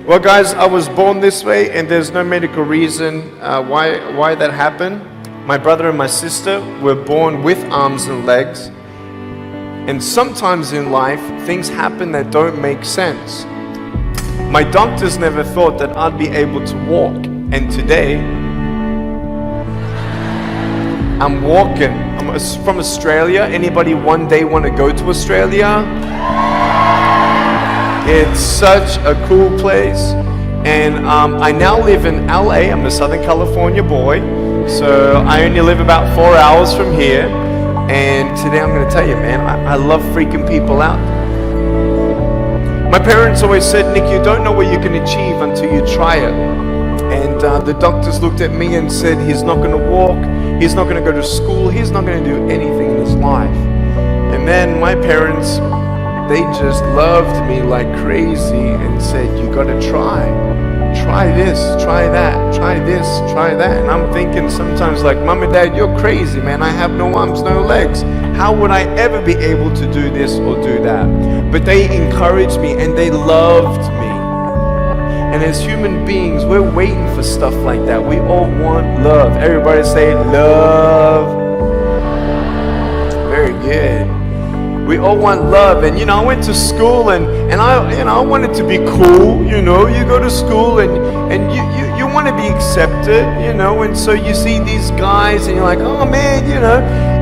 Well, guys, I was born this way, and there's no medical reason why that happened. My brother and my sister were born with arms and legs, and sometimes in life, things happen that don't make sense. My doctors never thought that I'd be able to walk, and today, I'm walking. I'm from Australia. Anybody one day want to go to Australia? It's such a cool place. And I now live in LA. I'm a Southern California boy. So I only live about 4 hours from here. And today I'm going to tell you, man, I love freaking people out. My parents always said, Nick, you don't know what you can achieve until you try it. And the doctors looked at me and said, he's not going to walk. He's not going to go to school. He's not going to do anything in his life. And then my parents, they just loved me like crazy and said, you got to try. Try this, try that, try this, try that. And I'm thinking sometimes like, Mom and Dad, you're crazy, man. I have no arms, no legs. How would I ever be able to do this or do that? But they encouraged me and they loved me. And as human beings, we're waiting for stuff like that. We all want love. Everybody say love. Very good. We all want love. And I went to school and I wanted to be cool. You go to school and you want to be accepted, and so you see these guys and you're like, oh man,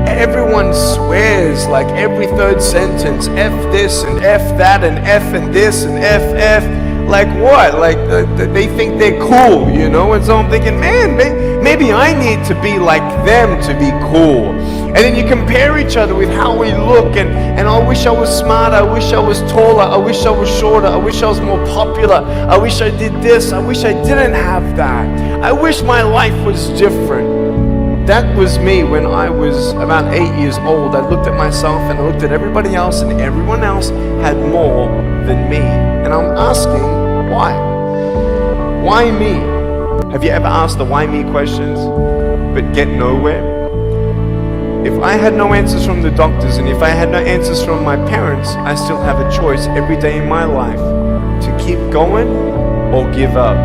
everyone swears like every third sentence, F this and F that and F and this and F. Like what? Like they think they're cool, and so I'm thinking, man, maybe I need to be like them to be cool. And then you compare each other with how we look, and I wish I was smarter, I wish I was taller, I wish I was shorter, I wish I was more popular, I wish I did this, I wish I didn't have that. I wish my life was different. That was me when I was about 8 years old. I looked at myself and I looked at everybody else, and everyone else had more than me. And I'm asking, why? Why me? Have you ever asked the why me questions but get nowhere? If I had no answers from the doctors and if I had no answers from my parents, I still have a choice every day in my life to keep going or give up.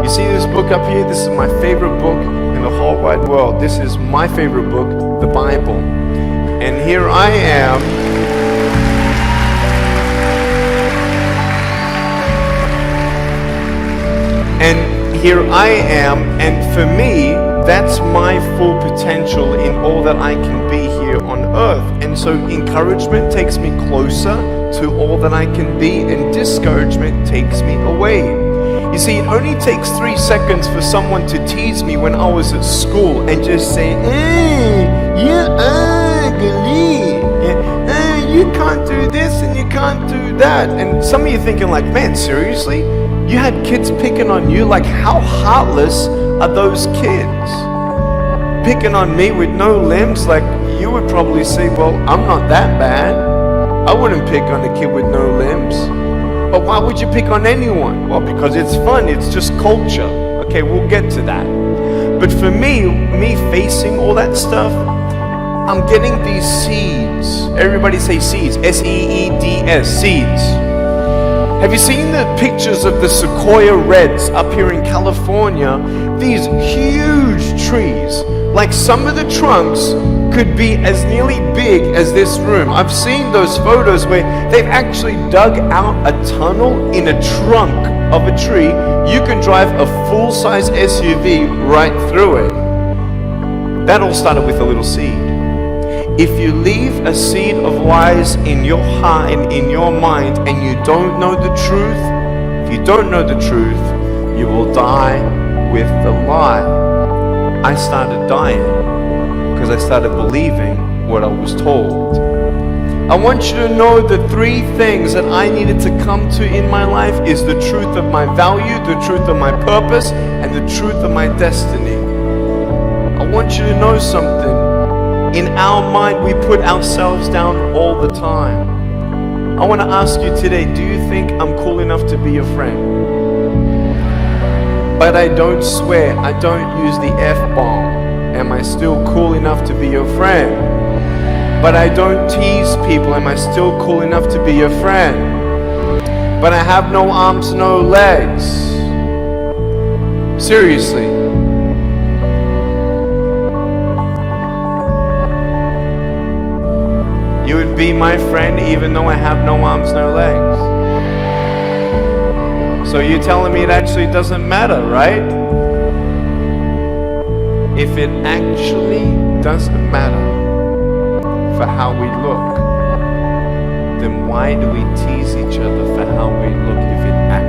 You see this book up here? This is my favorite book in the whole wide world. This is my favorite book, the Bible. And here I am. And for me, that's my full potential in all that I can be here on earth. And so encouragement takes me closer to all that I can be, and discouragement takes me away. You see, it only takes 3 seconds for someone to tease me when I was at school and just say, you're ugly. You can't do this and you can't do that. And some of you thinking like, man, seriously? You had kids picking on you? Like, how heartless are those kids? Picking on me with no limbs? Like, you would probably say, well, I'm not that bad. I wouldn't pick on a kid with no limbs. But why would you pick on anyone? Well, because it's fun. It's just culture. Okay, we'll get to that. But for me facing all that stuff, I'm getting these seeds. Everybody say seeds. S-E-E-D-S, seeds. Have you seen the pictures of the sequoia reds up here in California? These huge trees. Like some of the trunks could be as nearly big as this room. I've seen those photos where they've actually dug out a tunnel in a trunk of a tree. You can drive a full-size SUV right through it. That all started with a little seed. If you leave a seed of lies in your heart and in your mind and you don't know the truth, if you don't know the truth, you will die with the lie. I started dying because I started believing what I was told. I want you to know the 3 things that I needed to come to in my life is the truth of my value, the truth of my purpose, and the truth of my destiny. I want you to know something. In our mind, we put ourselves down all the time. I want to ask you today, do you think I'm cool enough to be your friend? But I don't swear, I don't use the F-bomb. Am I still cool enough to be your friend? But I don't tease people. Am I still cool enough to be your friend? when I have no arms, no legs? Seriously. You would be my friend even though I have no arms, no legs. So you're telling me it actually doesn't matter, right? If it actually doesn't matter for how we look, then why do we tease each other for how we look if it actually